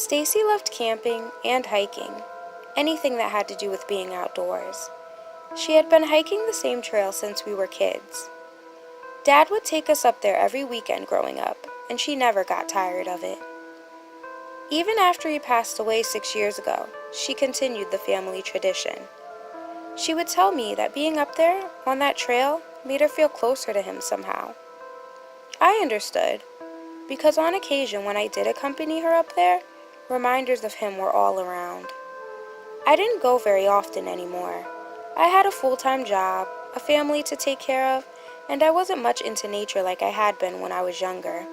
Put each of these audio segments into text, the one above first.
Stacy loved camping and hiking, anything that had to do with being outdoors. She had been hiking the same trail since we were kids. Dad would take us up there every weekend growing up, and she never got tired of it. Even after he passed away 6 years ago, she continued the family tradition. She would tell me that being up there on that trail made her feel closer to him somehow. I understood, because on occasion when I did accompany her up there, reminders of him were all around. I didn't go very often anymore. I had a full-time job, a family to take care of, and I wasn't much into nature like I had been when I was younger.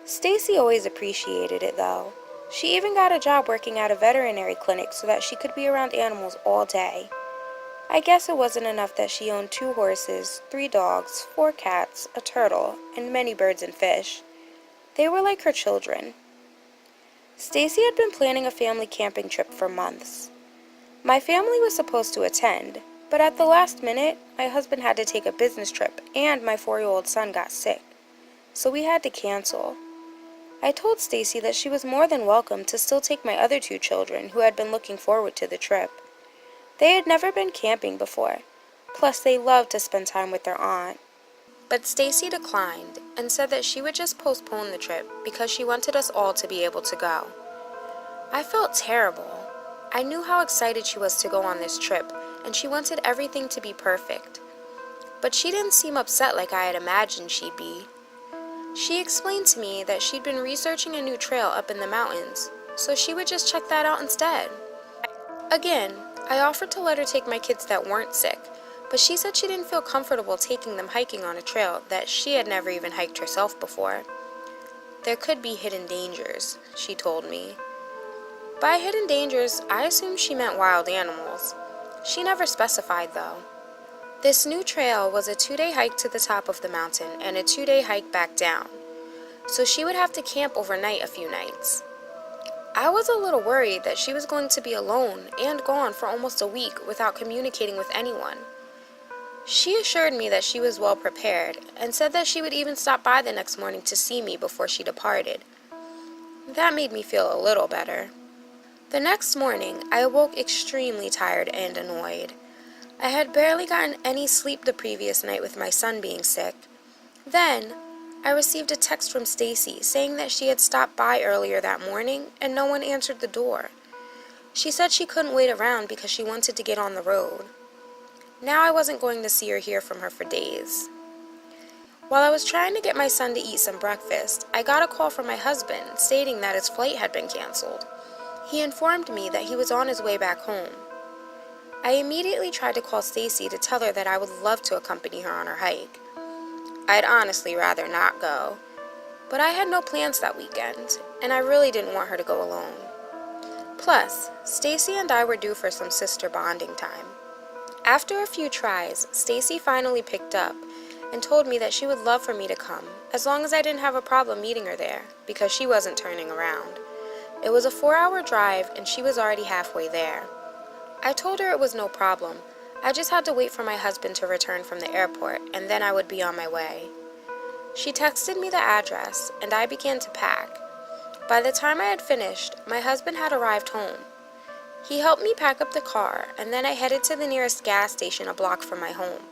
Stacy always appreciated it though. She even got a job working at a veterinary clinic so that she could be around animals all day. I guess it wasn't enough that she owned 2 horses, 3 dogs, 4 cats, a turtle, and many birds and fish. They were like her children. Stacy had been planning a family camping trip for months. My family was supposed to attend, but at the last minute, my husband had to take a business trip and my 4-year-old son got sick, so we had to cancel. I told Stacy that she was more than welcome to still take my other 2 children who had been looking forward to the trip. They had never been camping before, plus they loved to spend time with their aunt. But Stacy declined and said that she would just postpone the trip because she wanted us all to be able to go. I felt terrible. I knew how excited she was to go on this trip, and she wanted everything to be perfect. But she didn't seem upset like I had imagined she'd be. She explained to me that she'd been researching a new trail up in the mountains, so she would just check that out instead. Again, I offered to let her take my kids that weren't sick, but she said she didn't feel comfortable taking them hiking on a trail that she had never even hiked herself before. There could be hidden dangers, she told me. By hidden dangers, I assumed she meant wild animals. She never specified though. This new trail was a 2-day hike to the top of the mountain and a 2-day hike back down, so she would have to camp overnight a few nights. I was a little worried that she was going to be alone and gone for almost a week without communicating with anyone. She assured me that she was well prepared and said that she would even stop by the next morning to see me before she departed. That made me feel a little better. The next morning, I awoke extremely tired and annoyed. I had barely gotten any sleep the previous night with my son being sick. Then, I received a text from Stacy saying that she had stopped by earlier that morning and no one answered the door. She said she couldn't wait around because she wanted to get on the road. Now I wasn't going to see or hear from her for days. While I was trying to get my son to eat some breakfast, I got a call from my husband stating that his flight had been canceled. He informed me that he was on his way back home. I immediately tried to call Stacy to tell her that I would love to accompany her on her hike. I'd honestly rather not go, but I had no plans that weekend, and I really didn't want her to go alone. Plus, Stacy and I were due for some sister bonding time. After a few tries, Stacy finally picked up and told me that she would love for me to come, as long as I didn't have a problem meeting her there, because she wasn't turning around. It was a 4-hour drive, and she was already halfway there. I told her it was no problem. I just had to wait for my husband to return from the airport, and then I would be on my way. She texted me the address, and I began to pack. By the time I had finished, my husband had arrived home. He helped me pack up the car, and then I headed to the nearest gas station a block from my home.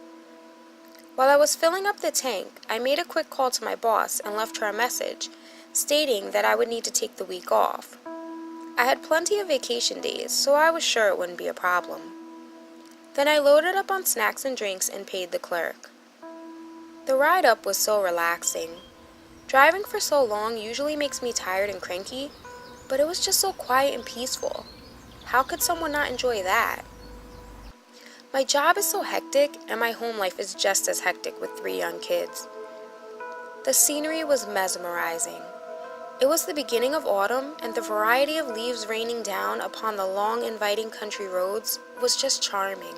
While I was filling up the tank, I made a quick call to my boss and left her a message, stating that I would need to take the week off. I had plenty of vacation days, so I was sure it wouldn't be a problem. Then I loaded up on snacks and drinks and paid the clerk. The ride up was so relaxing. Driving for so long usually makes me tired and cranky, but it was just so quiet and peaceful. How could someone not enjoy that? My job is so hectic, and my home life is just as hectic with 3 young kids. The scenery was mesmerizing. It was the beginning of autumn, and the variety of leaves raining down upon the long, inviting country roads was just charming.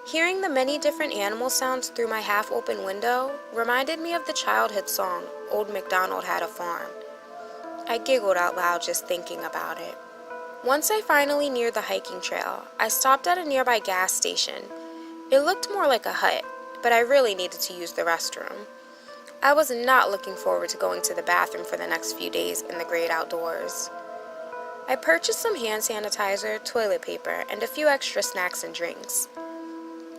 Hearing the many different animal sounds through my half-open window reminded me of the childhood song, Old MacDonald Had a Farm. I giggled out loud just thinking about it. Once I finally neared the hiking trail, I stopped at a nearby gas station. It looked more like a hut, but I really needed to use the restroom. I was not looking forward to going to the bathroom for the next few days in the great outdoors. I purchased some hand sanitizer, toilet paper, and a few extra snacks and drinks.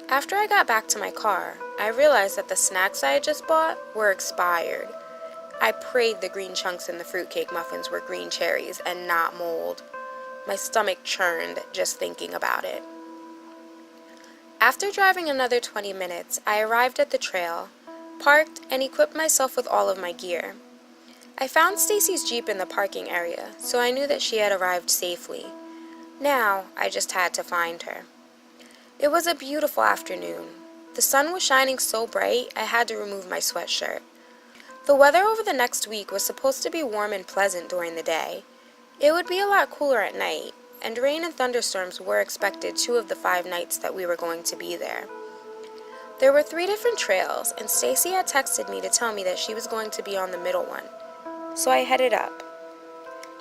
After I got back to my car, I realized that the snacks I had just bought were expired. I prayed the green chunks in the fruitcake muffins were green cherries and not mold. My stomach churned just thinking about it. After driving another 20 minutes, I arrived at the trail, parked, and equipped myself with all of my gear. I found Stacy's Jeep in the parking area, so I knew that she had arrived safely. Now, I just had to find her. It was a beautiful afternoon. The sun was shining so bright, I had to remove my sweatshirt. The weather over the next week was supposed to be warm and pleasant during the day. It would be a lot cooler at night, and rain and thunderstorms were expected 2 of the 5 nights that we were going to be there. There were 3 different trails, and Stacy had texted me to tell me that she was going to be on the middle one, so I headed up.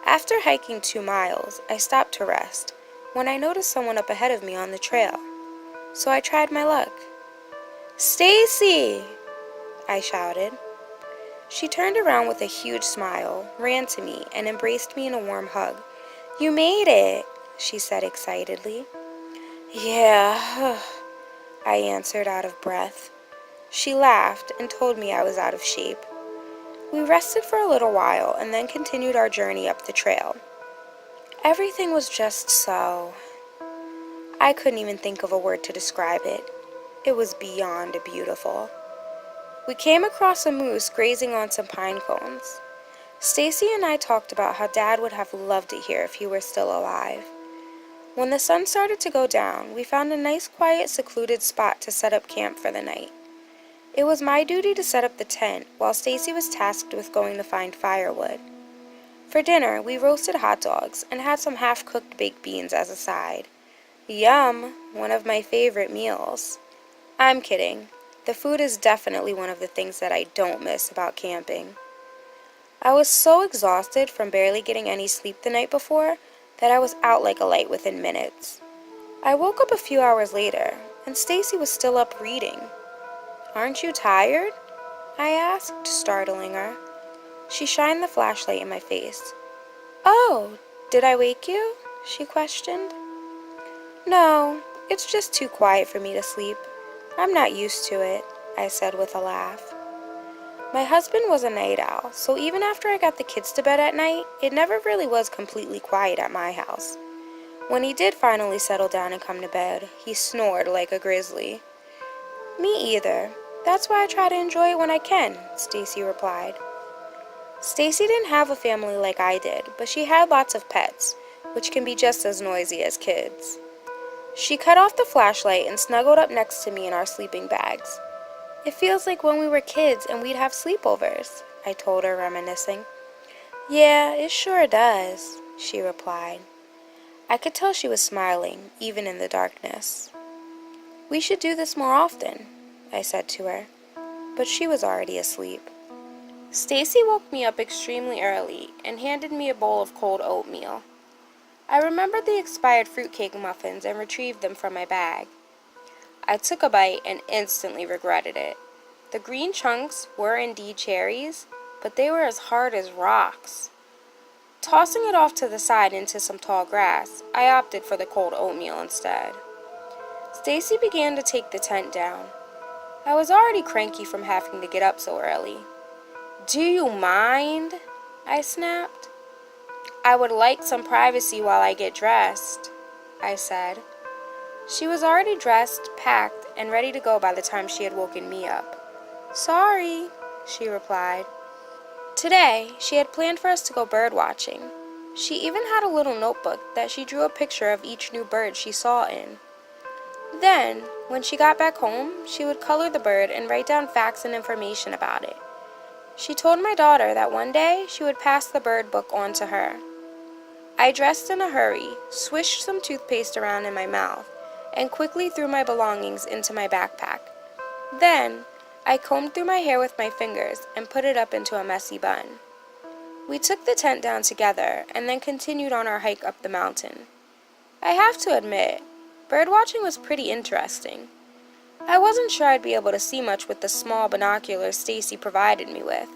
After hiking 2 miles, I stopped to rest when I noticed someone up ahead of me on the trail, so I tried my luck. "Stacy!" I shouted. She turned around with a huge smile, ran to me, and embraced me in a warm hug. "You made it," she said excitedly. "Yeah," I answered out of breath. She laughed and told me I was out of shape. We rested for a little while and then continued our journey up the trail. Everything was just so... I couldn't even think of a word to describe it. It was beyond beautiful. We came across a moose grazing on some pine cones. Stacy and I talked about how Dad would have loved it here if he were still alive. When the sun started to go down, we found a nice, quiet, secluded spot to set up camp for the night. It was my duty to set up the tent, while Stacy was tasked with going to find firewood. For dinner, we roasted hot dogs and had some half-cooked baked beans as a side. Yum! One of my favorite meals. I'm kidding. The food is definitely one of the things that I don't miss about camping. I was so exhausted from barely getting any sleep the night before that I was out like a light within minutes. I woke up a few hours later, and Stacy was still up reading. "Aren't you tired?" I asked, startling her. She shined the flashlight in my face. "Oh, did I wake you?" she questioned. "No, it's just too quiet for me to sleep. I'm not used to it," I said with a laugh. My husband was a night owl, so even after I got the kids to bed at night, it never really was completely quiet at my house. When he did finally settle down and come to bed, he snored like a grizzly. "Me either. That's why I try to enjoy it when I can," Stacy replied. Stacy didn't have a family like I did, but she had lots of pets, which can be just as noisy as kids. She cut off the flashlight and snuggled up next to me in our sleeping bags. "It feels like when we were kids and we'd have sleepovers," I told her, reminiscing. "Yeah, it sure does," she replied. I could tell she was smiling, even in the darkness. "We should do this more often," I said to her, but she was already asleep. Stacy woke me up extremely early and handed me a bowl of cold oatmeal. I remembered the expired fruitcake muffins and retrieved them from my bag. I took a bite and instantly regretted it. The green chunks were indeed cherries, but they were as hard as rocks. Tossing it off to the side into some tall grass, I opted for the cold oatmeal instead. Stacy began to take the tent down. I was already cranky from having to get up so early. "Do you mind?" I snapped. "I would like some privacy while I get dressed," I said. She was already dressed, packed, and ready to go by the time she had woken me up. "Sorry," she replied. Today, she had planned for us to go bird watching. She even had a little notebook that she drew a picture of each new bird she saw in. Then, when she got back home, she would color the bird and write down facts and information about it. She told my daughter that one day she would pass the bird book on to her. I dressed in a hurry, swished some toothpaste around in my mouth, and quickly threw my belongings into my backpack. Then, I combed through my hair with my fingers and put it up into a messy bun. We took the tent down together and then continued on our hike up the mountain. I have to admit, birdwatching was pretty interesting. I wasn't sure I'd be able to see much with the small binoculars Stacy provided me with,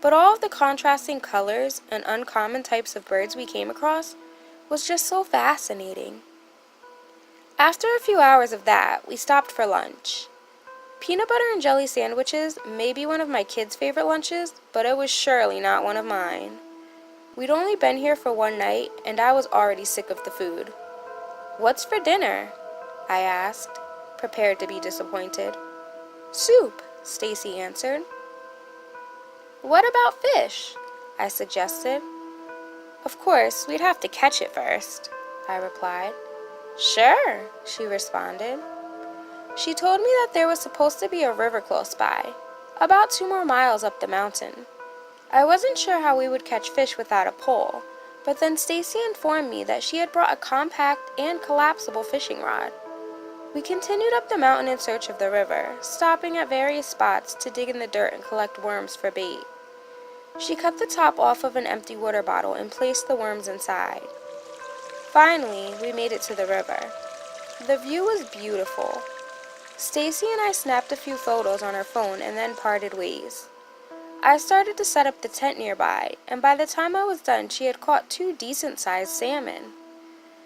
but all of the contrasting colors and uncommon types of birds we came across was just so fascinating. After a few hours of that, we stopped for lunch. Peanut butter and jelly sandwiches may be one of my kids' favorite lunches, but it was surely not one of mine. We'd only been here for one night, and I was already sick of the food. "What's for dinner?" I asked, prepared to be disappointed. "Soup," Stacy answered. "What about fish?" I suggested. "Of course, we'd have to catch it first," I replied. "Sure," she responded. She told me that there was supposed to be a river close by, about 2 more miles up the mountain. I wasn't sure how we would catch fish without a pole, but then Stacy informed me that she had brought a compact and collapsible fishing rod. We continued up the mountain in search of the river, stopping at various spots to dig in the dirt and collect worms for bait. She cut the top off of an empty water bottle and placed the worms inside. Finally, we made it to the river. The view was beautiful. Stacy and I snapped a few photos on our phone and then parted ways. I started to set up the tent nearby, and by the time I was done, she had caught 2 decent-sized salmon.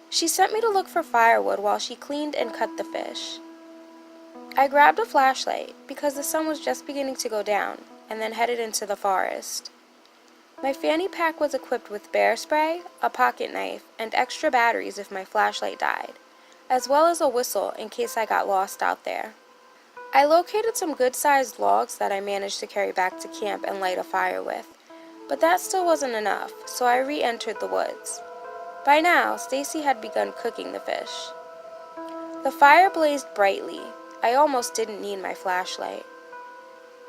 She sent me to look for firewood while she cleaned and cut the fish. I grabbed a flashlight because the sun was just beginning to go down, and then headed into the forest. My fanny pack was equipped with bear spray, a pocket knife, and extra batteries if my flashlight died, as well as a whistle in case I got lost out there. I located some good-sized logs that I managed to carry back to camp and light a fire with, but that still wasn't enough, so I re-entered the woods. By now, Stacy had begun cooking the fish. The fire blazed brightly. I almost didn't need my flashlight.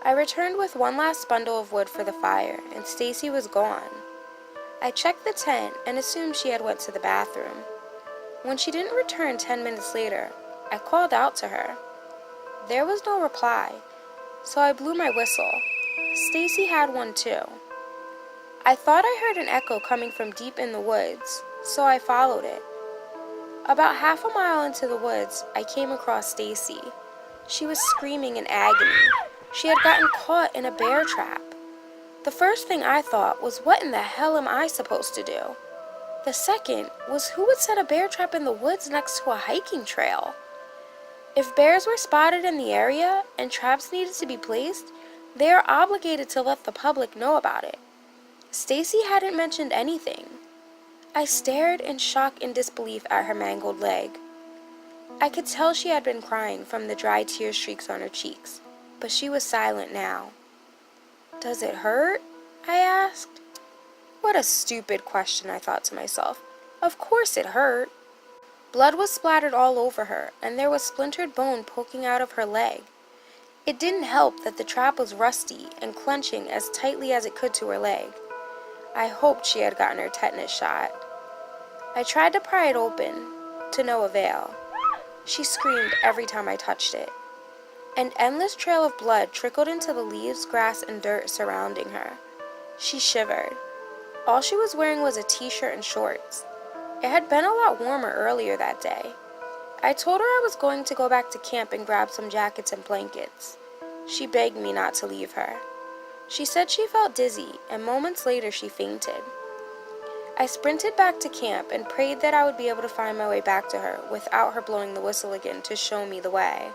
I returned with one last bundle of wood for the fire, and Stacy was gone. I checked the tent and assumed she had went to the bathroom. When she didn't return 10 minutes later, I called out to her. There was no reply, so I blew my whistle. Stacy had one too. I thought I heard an echo coming from deep in the woods, so I followed it. About half a mile into the woods, I came across Stacy. She was screaming in agony. She had gotten caught in a bear trap. The first thing I thought was, what in the hell am I supposed to do? The second was, who would set a bear trap in the woods next to a hiking trail? If bears were spotted in the area and traps needed to be placed, they are obligated to let the public know about it. Stacy hadn't mentioned anything. I stared in shock and disbelief at her mangled leg. I could tell she had been crying from the dry tear streaks on her cheeks, but she was silent now. "Does it hurt?" I asked. What a stupid question, I thought to myself. Of course it hurt. Blood was splattered all over her, and there was splintered bone poking out of her leg. It didn't help that the trap was rusty and clenching as tightly as it could to her leg. I hoped she had gotten her tetanus shot. I tried to pry it open, to no avail. She screamed every time I touched it. An endless trail of blood trickled into the leaves, grass, and dirt surrounding her. She shivered. All she was wearing was a t-shirt and shorts. It had been a lot warmer earlier that day. I told her I was going to go back to camp and grab some jackets and blankets. She begged me not to leave her. She said she felt dizzy, and moments later she fainted. I sprinted back to camp and prayed that I would be able to find my way back to her without her blowing the whistle again to show me the way.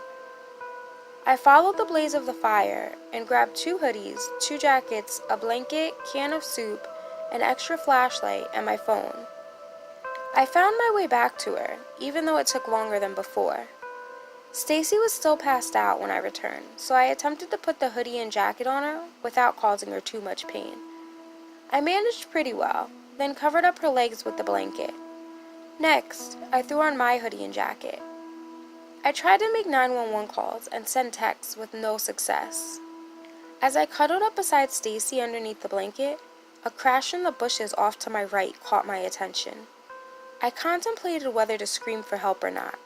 I followed the blaze of the fire and grabbed 2 hoodies, 2 jackets, a blanket, can of soup, an extra flashlight, and my phone. I found my way back to her, even though it took longer than before. Stacy was still passed out when I returned, so I attempted to put the hoodie and jacket on her without causing her too much pain. I managed pretty well, then covered up her legs with the blanket. Next, I threw on my hoodie and jacket. I tried to make 911 calls and send texts with no success. As I cuddled up beside Stacy underneath the blanket, a crash in the bushes off to my right caught my attention. I contemplated whether to scream for help or not.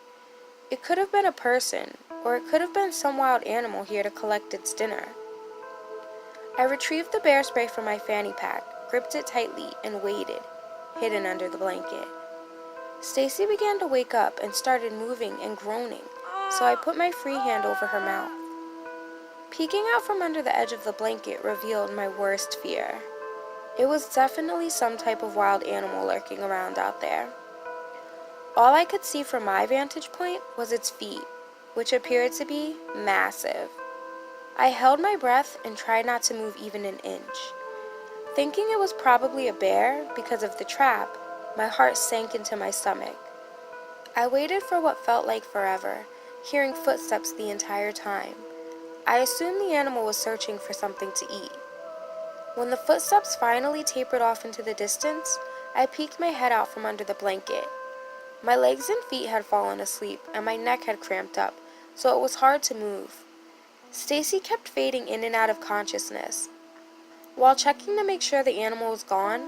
It could have been a person, or it could have been some wild animal here to collect its dinner. I retrieved the bear spray from my fanny pack, gripped it tightly, and waited, hidden under the blanket. Stacy began to wake up and started moving and groaning, so I put my free hand over her mouth. Peeking out from under the edge of the blanket revealed my worst fear. It was definitely some type of wild animal lurking around out there. All I could see from my vantage point was its feet, which appeared to be massive. I held my breath and tried not to move even an inch. Thinking it was probably a bear because of the trap, my heart sank into my stomach. I waited for what felt like forever, hearing footsteps the entire time. I assumed the animal was searching for something to eat. When the footsteps finally tapered off into the distance, I peeked my head out from under the blanket. My legs and feet had fallen asleep, and my neck had cramped up, so it was hard to move. Stacy kept fading in and out of consciousness. While checking to make sure the animal was gone,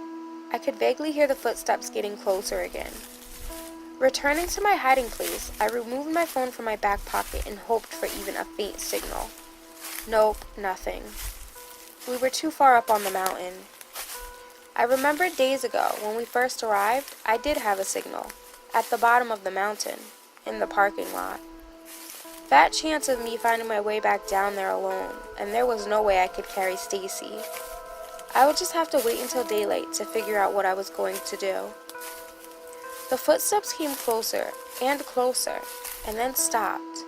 I could vaguely hear the footsteps getting closer again. Returning to my hiding place, I removed my phone from my back pocket and hoped for even a faint signal. Nope, nothing. We were too far up on the mountain. I remembered days ago, when we first arrived, I did have a signal, at the bottom of the mountain, in the parking lot. Fat chance of me finding my way back down there alone, and there was no way I could carry Stacy. I would just have to wait until daylight to figure out what I was going to do. The footsteps came closer and closer, and then stopped.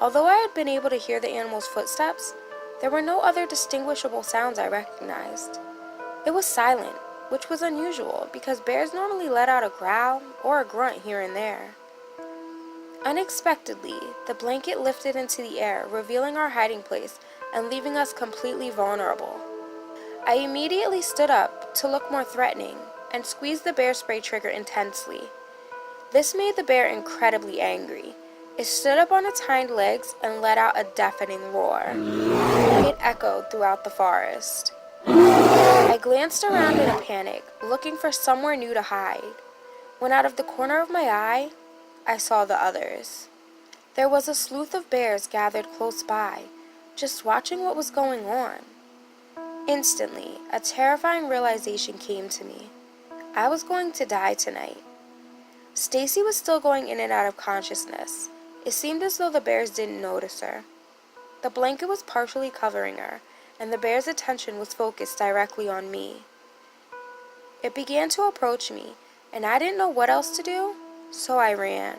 Although I had been able to hear the animal's footsteps, there were no other distinguishable sounds I recognized. It was silent, which was unusual because bears normally let out a growl or a grunt here and there. Unexpectedly, the blanket lifted into the air, revealing our hiding place and leaving us completely vulnerable. I immediately stood up to look more threatening and squeezed the bear spray trigger intensely. This made the bear incredibly angry. It stood up on its hind legs and let out a deafening roar. It echoed throughout the forest. I glanced around in a panic, looking for somewhere new to hide. When out of the corner of my eye, I saw the others. There was a sleuth of bears gathered close by, just watching what was going on. Instantly, a terrifying realization came to me. I was going to die tonight. Stacy was still going in and out of consciousness. It seemed as though the bears didn't notice her. The blanket was partially covering her, and the bear's attention was focused directly on me. It began to approach me, and I didn't know what else to do, so I ran.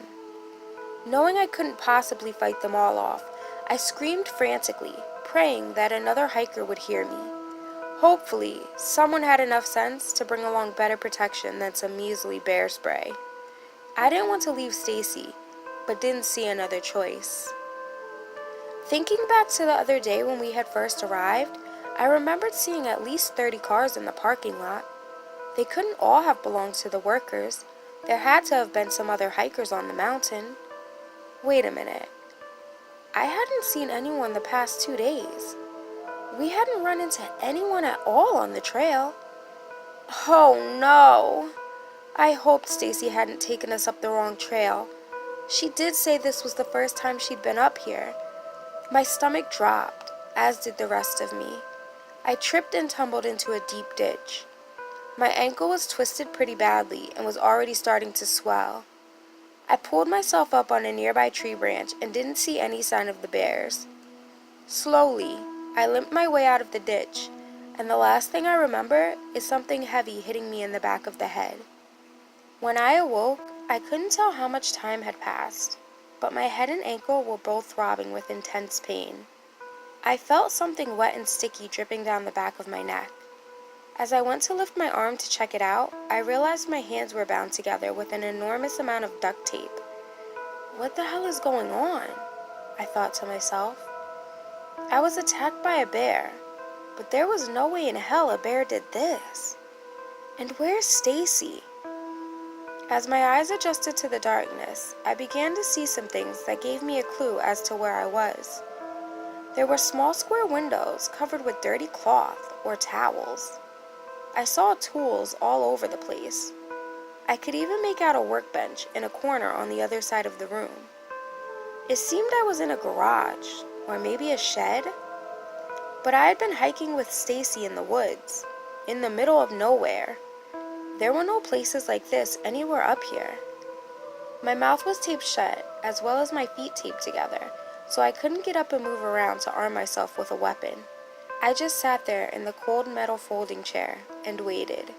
Knowing I couldn't possibly fight them all off, I screamed frantically, praying that another hiker would hear me. Hopefully, someone had enough sense to bring along better protection than some measly bear spray. I didn't want to leave Stacy, but didn't see another choice. Thinking back to the other day when we had first arrived, I remembered seeing at least 30 cars in the parking lot. They couldn't all have belonged to the workers. There had to have been some other hikers on the mountain. Wait a minute. I hadn't seen anyone the past 2 days. We hadn't run into anyone at all on the trail. Oh no! I hoped Stacy hadn't taken us up the wrong trail. She did say this was the first time she'd been up here. My stomach dropped, as did the rest of me. I tripped and tumbled into a deep ditch. My ankle was twisted pretty badly and was already starting to swell. I pulled myself up on a nearby tree branch and didn't see any sign of the bears. Slowly, I limped my way out of the ditch, and the last thing I remember is something heavy hitting me in the back of the head. When I awoke, I couldn't tell how much time had passed, but my head and ankle were both throbbing with intense pain. I felt something wet and sticky dripping down the back of my neck. As I went to lift my arm to check it out, I realized my hands were bound together with an enormous amount of duct tape. What the hell is going on? I thought to myself. I was attacked by a bear, but there was no way in hell a bear did this. And where's Stacy? As my eyes adjusted to the darkness, I began to see some things that gave me a clue as to where I was. There were small square windows covered with dirty cloth or towels. I saw tools all over the place. I could even make out a workbench in a corner on the other side of the room. It seemed I was in a garage, or maybe a shed. But I had been hiking with Stacy in the woods, in the middle of nowhere. There were no places like this anywhere up here. My mouth was taped shut, as well as my feet taped together, so I couldn't get up and move around to arm myself with a weapon. I just sat there in the cold metal folding chair and waited.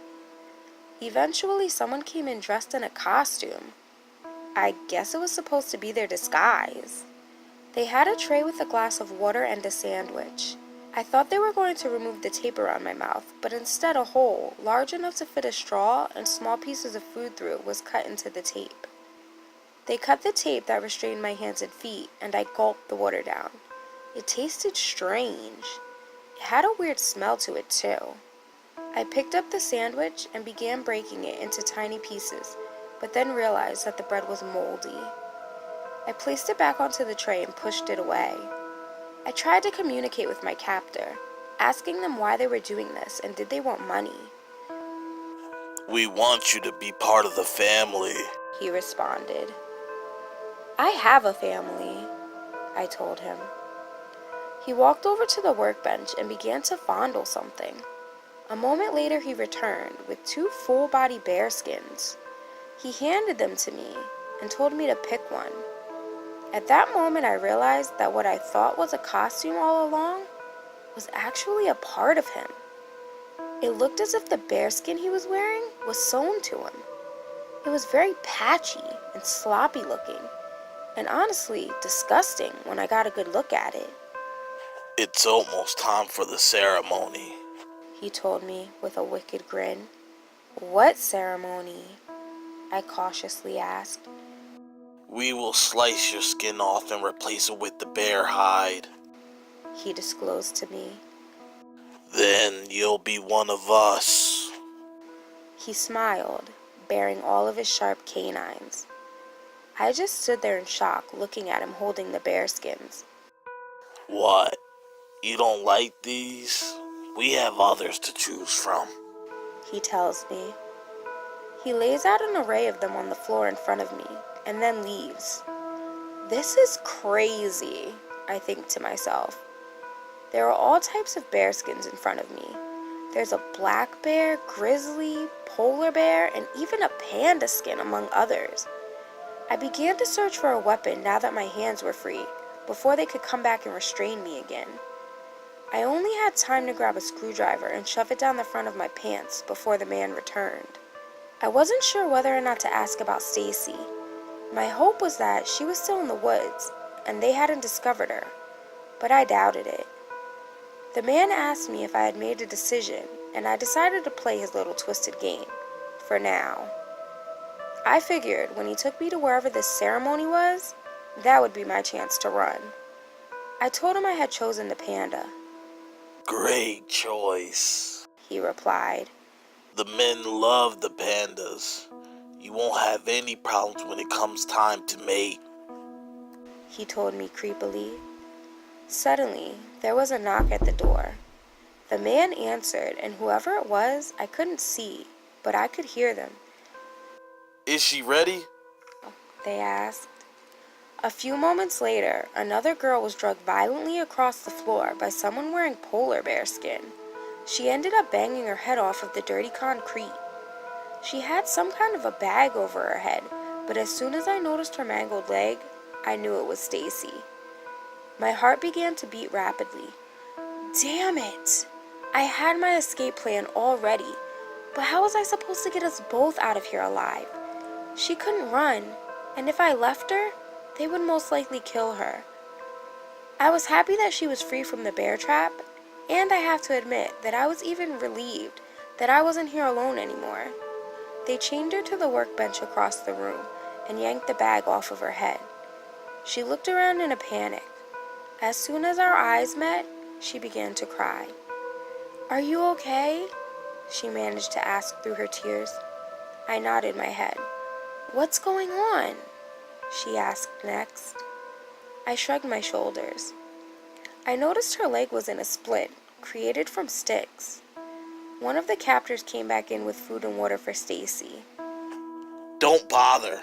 Eventually, someone came in dressed in a costume. I guess it was supposed to be their disguise. They had a tray with a glass of water and a sandwich. I thought they were going to remove the tape around my mouth, but instead a hole, large enough to fit a straw and small pieces of food through, was cut into the tape. They cut the tape that restrained my hands and feet, and I gulped the water down. It tasted strange. It had a weird smell to it, too. I picked up the sandwich and began breaking it into tiny pieces, but then realized that the bread was moldy. I placed it back onto the tray and pushed it away. I tried to communicate with my captor, asking them why they were doing this and did they want money. "We want you to be part of the family," he responded. I have a family, I told him. He walked over to the workbench and began to fondle something. A moment later he returned with 2 full-body bear skins. He handed them to me and told me to pick one. At that moment I realized that what I thought was a costume all along was actually a part of him. It looked as if the bearskin he was wearing was sewn to him. It was very patchy and sloppy looking, and honestly disgusting when I got a good look at it. "It's almost time for the ceremony," he told me with a wicked grin. What ceremony? I cautiously asked. "We will slice your skin off and replace it with the bear hide. He disclosed to me. Then you'll be one of us." He smiled, baring all of his sharp canines. I just stood there in shock, looking at him holding the bearskins. "What? You don't like these? We have others to choose from," he tells me. He lays out an array of them on the floor in front of me, and then leaves. This is crazy, I think to myself. There are all types of bearskins in front of me. There's a black bear, grizzly, polar bear, and even a panda skin, among others. I began to search for a weapon now that my hands were free, before they could come back and restrain me again. I only had time to grab a screwdriver and shove it down the front of my pants before the man returned. I wasn't sure whether or not to ask about Stacy. My hope was that she was still in the woods, and they hadn't discovered her, but I doubted it. The man asked me if I had made a decision, and I decided to play his little twisted game, for now. I figured when he took me to wherever this ceremony was, that would be my chance to run. I told him I had chosen the panda. "Great choice," he replied. "The men love the pandas. You won't have any problems when it comes time to mate," he told me creepily. Suddenly, there was a knock at the door. The man answered, and whoever it was, I couldn't see, but I could hear them. "Is she ready?" they asked. A few moments later, another girl was dragged violently across the floor by someone wearing polar bear skin. She ended up banging her head off of the dirty concrete. She had some kind of a bag over her head, but as soon as I noticed her mangled leg, I knew it was Stacy. My heart began to beat rapidly. Damn it! I had my escape plan all ready, but how was I supposed to get us both out of here alive? She couldn't run, and if I left her, they would most likely kill her. I was happy that she was free from the bear trap, and I have to admit that I was even relieved that I wasn't here alone anymore. They chained her to the workbench across the room and yanked the bag off of her head. She looked around in a panic. As soon as our eyes met, she began to cry. "Are you okay?" she managed to ask through her tears. I nodded my head. "What's going on?" she asked next. I shrugged my shoulders. I noticed her leg was in a split, created from sticks. One of the captors came back in with food and water for Stacy. "Don't bother,"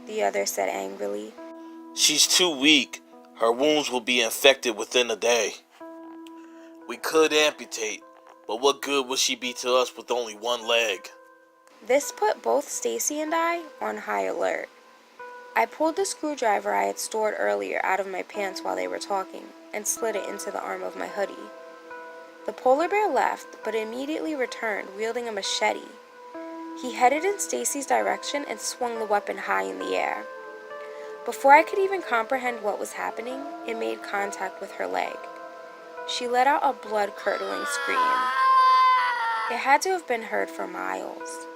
the other said angrily. "She's too weak. Her wounds will be infected within a day. We could amputate, but what good would she be to us with only one leg?" This put both Stacy and I on high alert. I pulled the screwdriver I had stored earlier out of my pants while they were talking and slid it into the arm of my hoodie. The polar bear left, but immediately returned, wielding a machete. He headed in Stacy's direction and swung the weapon high in the air. Before I could even comprehend what was happening, it made contact with her leg. She let out a blood-curdling scream. It had to have been heard for miles.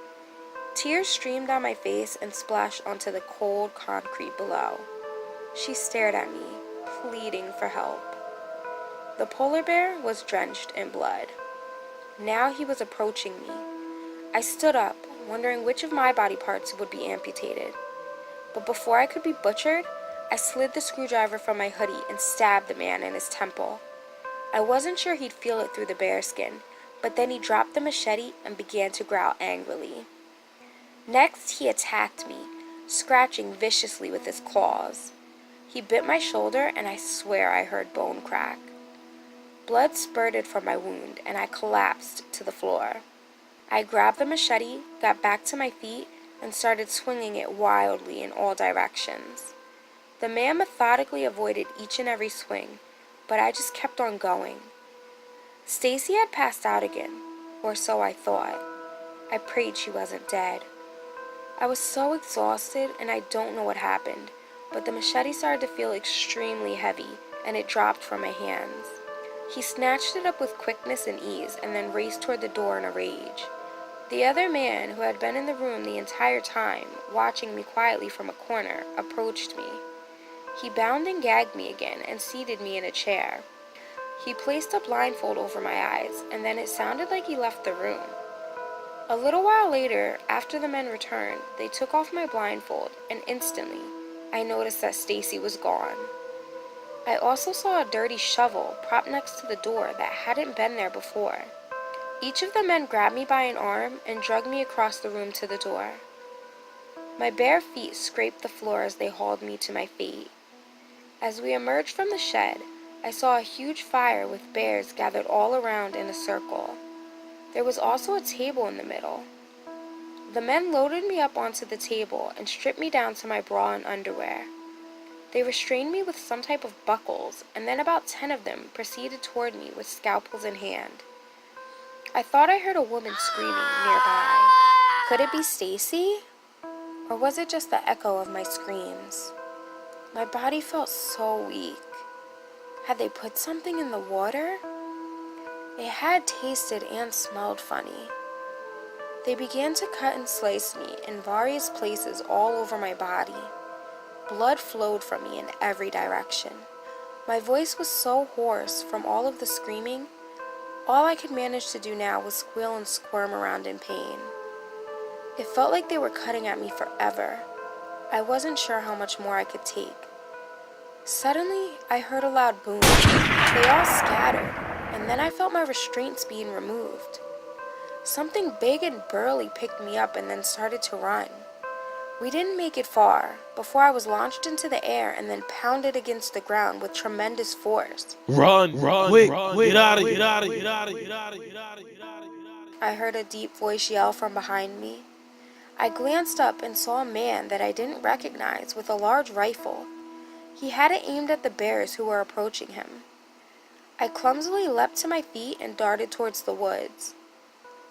Tears streamed down my face and splashed onto the cold concrete below. She stared at me, pleading for help. The polar bear was drenched in blood. Now he was approaching me. I stood up, wondering which of my body parts would be amputated. But before I could be butchered, I slid the screwdriver from my hoodie and stabbed the man in his temple. I wasn't sure he'd feel it through the bearskin, but then he dropped the machete and began to growl angrily. Next, he attacked me, scratching viciously with his claws. He bit my shoulder, and I swear I heard bone crack. Blood spurted from my wound, and I collapsed to the floor. I grabbed the machete, got back to my feet, and started swinging it wildly in all directions. The man methodically avoided each and every swing, but I just kept on going. Stacy had passed out again, or so I thought. I prayed she wasn't dead. I was so exhausted, and I don't know what happened, but the machete started to feel extremely heavy, and it dropped from my hands. He snatched it up with quickness and ease, and then raced toward the door in a rage. The other man, who had been in the room the entire time, watching me quietly from a corner, approached me. He bound and gagged me again and seated me in a chair. He placed a blindfold over my eyes, and then it sounded like he left the room. A little while later, after the men returned, they took off my blindfold, and instantly, I noticed that Stacy was gone. I also saw a dirty shovel propped next to the door that hadn't been there before. Each of the men grabbed me by an arm and dragged me across the room to the door. My bare feet scraped the floor as they hauled me to my fate. As we emerged from the shed, I saw a huge fire with bears gathered all around in a circle. There was also a table in the middle. The men loaded me up onto the table and stripped me down to my bra and underwear. They restrained me with some type of buckles, and then about 10 of them proceeded toward me with scalpels in hand. I thought I heard a woman screaming nearby. Could it be Stacy? Or was it just the echo of my screams? My body felt so weak. Had they put something in the water? It had tasted and smelled funny. They began to cut and slice me in various places all over my body. Blood flowed from me in every direction. My voice was so hoarse from all of the screaming, all I could manage to do now was squeal and squirm around in pain. It felt like they were cutting at me forever. I wasn't sure how much more I could take. Suddenly, I heard a loud boom. They all scattered, and then I felt my restraints being removed. Something big and burly picked me up and then started to run. We didn't make it far before I was launched into the air and then pounded against the ground with tremendous force. Run, quick, get out of here, get out of here, get out of here, get out of here, get out of here. I heard a deep voice yell from behind me. I glanced up and saw a man that I didn't recognize with a large rifle. He had it aimed at the bears who were approaching him. I clumsily leapt to my feet and darted towards the woods.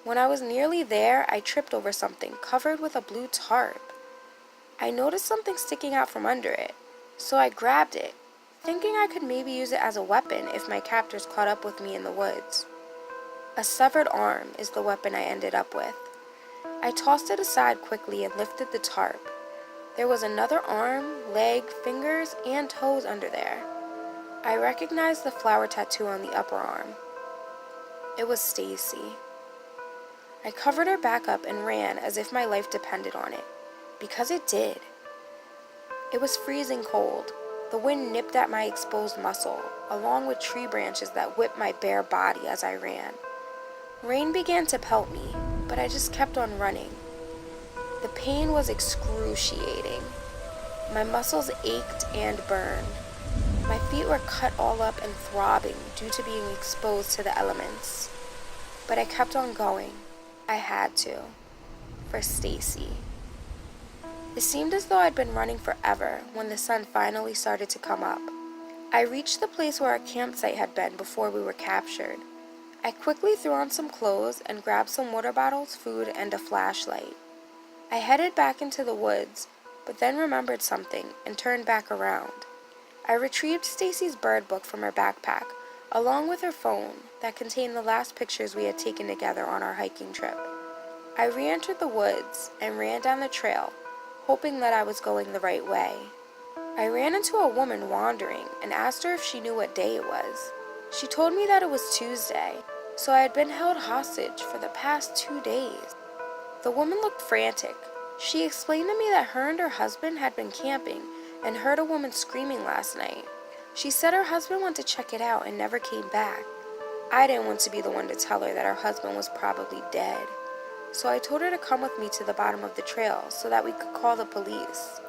When I was nearly there, I tripped over something covered with a blue tarp. I noticed something sticking out from under it, so I grabbed it, thinking I could maybe use it as a weapon if my captors caught up with me in the woods. A severed arm is the weapon I ended up with. I tossed it aside quickly and lifted the tarp. There was another arm, leg, fingers, and toes under there. I recognized the flower tattoo on the upper arm. It was Stacy. I covered her back up and ran as if my life depended on it. Because it did. It was freezing cold. The wind nipped at my exposed muscle, along with tree branches that whipped my bare body as I ran. Rain began to pelt me, but I just kept on running. The pain was excruciating. My muscles ached and burned. My feet were cut all up and throbbing due to being exposed to the elements. But I kept on going. I had to. For Stacy. It seemed as though I'd been running forever when the sun finally started to come up. I reached the place where our campsite had been before we were captured. I quickly threw on some clothes and grabbed some water bottles, food, and a flashlight. I headed back into the woods, but then remembered something and turned back around. I retrieved Stacy's bird book from her backpack, along with her phone that contained the last pictures we had taken together on our hiking trip. I re-entered the woods and ran down the trail, hoping that I was going the right way. I ran into a woman wandering and asked her if she knew what day it was. She told me that it was Tuesday, so I had been held hostage for the past 2 days. The woman looked frantic. She explained to me that her and her husband had been camping and heard a woman screaming last night. She said her husband went to check it out and never came back. I didn't want to be the one to tell her that her husband was probably dead, so I told her to come with me to the bottom of the trail so that we could call the police.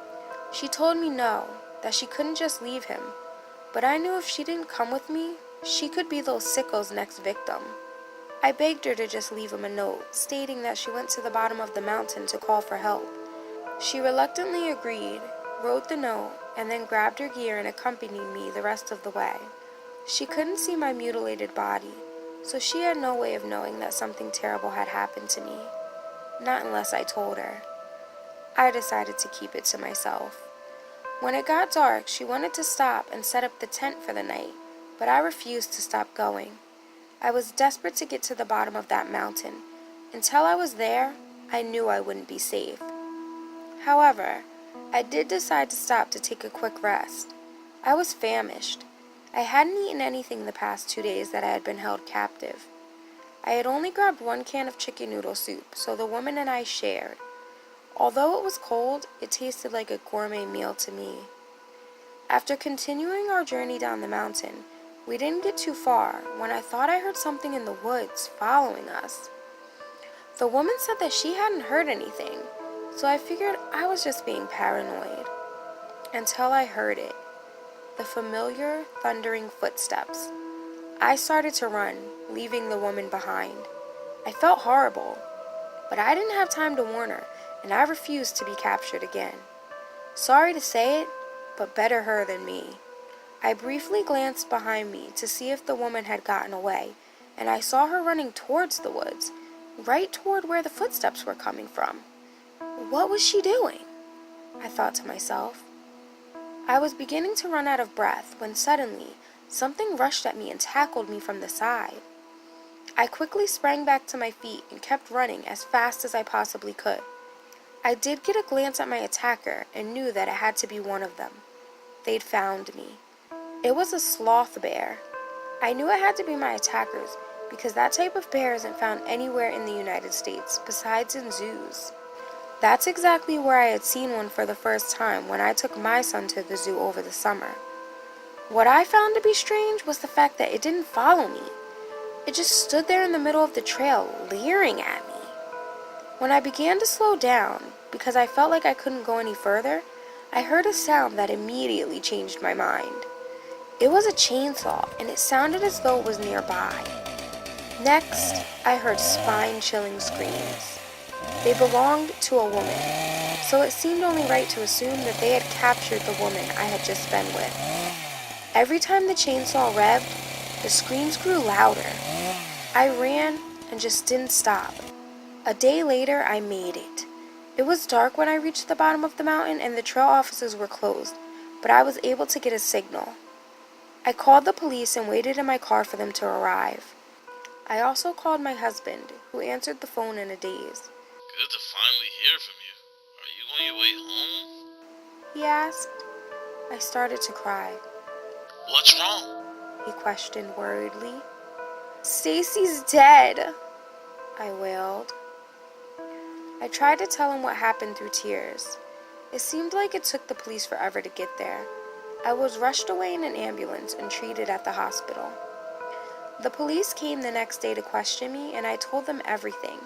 She told me no, that she couldn't just leave him, but I knew if she didn't come with me, she could be those sickos' next victim. I begged her to just leave him a note, stating that she went to the bottom of the mountain to call for help. She reluctantly agreed, wrote the note, and then grabbed her gear and accompanied me the rest of the way. She couldn't see my mutilated body, so she had no way of knowing that something terrible had happened to me. Not unless I told her. I decided to keep it to myself. When it got dark, she wanted to stop and set up the tent for the night, but I refused to stop going. I was desperate to get to the bottom of that mountain. Until I was there, I knew I wouldn't be safe. However, I did decide to stop to take a quick rest. I was famished. I hadn't eaten anything the past 2 days that I had been held captive. I had only grabbed 1 can of chicken noodle soup, so the woman and I shared. Although it was cold, it tasted like a gourmet meal to me. After continuing our journey down the mountain, we didn't get too far when I thought I heard something in the woods following us. The woman said that she hadn't heard anything, so I figured I was just being paranoid. Until I heard it. The familiar, thundering footsteps. I started to run, leaving the woman behind. I felt horrible, but I didn't have time to warn her, and I refused to be captured again. Sorry to say it, but better her than me. I briefly glanced behind me to see if the woman had gotten away, and I saw her running towards the woods, right toward where the footsteps were coming from. What was she doing? I thought to myself. I was beginning to run out of breath when suddenly something rushed at me and tackled me from the side. I quickly sprang back to my feet and kept running as fast as I possibly could. I did get a glance at my attacker and knew that it had to be one of them. They'd found me. It was a sloth bear. I knew it had to be my attackers because that type of bear isn't found anywhere in the United States besides in zoos. That's exactly where I had seen one for the first time when I took my son to the zoo over the summer. What I found to be strange was the fact that it didn't follow me. It just stood there in the middle of the trail, leering at me. When I began to slow down, because I felt like I couldn't go any further, I heard a sound that immediately changed my mind. It was a chainsaw, and it sounded as though it was nearby. Next, I heard spine-chilling screams. They belonged to a woman, so it seemed only right to assume that they had captured the woman I had just been with. Every time the chainsaw revved, the screams grew louder. I ran and just didn't stop. A day later, I made it. It was dark when I reached the bottom of the mountain and the trail offices were closed, but I was able to get a signal. I called the police and waited in my car for them to arrive. I also called my husband, who answered the phone in a daze. Good to finally hear from you. Are you on your way home? He asked. I started to cry. What's wrong? He questioned worriedly. Stacy's dead, I wailed. I tried to tell him what happened through tears. It seemed like it took the police forever to get there. I was rushed away in an ambulance and treated at the hospital. The police came the next day to question me, and I told them everything.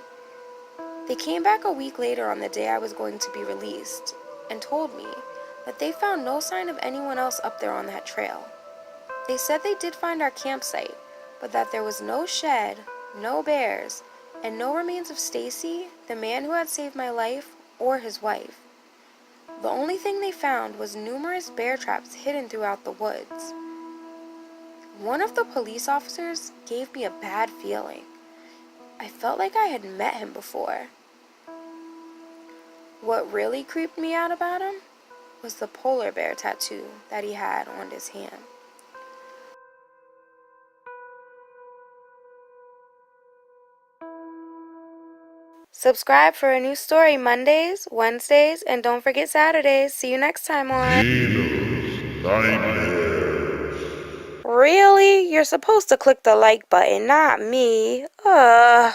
They came back a week later on the day I was going to be released and told me that they found no sign of anyone else up there on that trail. They said they did find our campsite, but that there was no shed, no bears, and no remains of Stacy, the man who had saved my life, or his wife. The only thing they found was numerous bear traps hidden throughout the woods. One of the police officers gave me a bad feeling. I felt like I had met him before. What really creeped me out about him was the polar bear tattoo that he had on his hand. Subscribe for a new story Mondays, Wednesdays, and don't forget Saturdays. See you next time on Gina's Nightmares. Really? You're supposed to click the like button, not me. Ugh.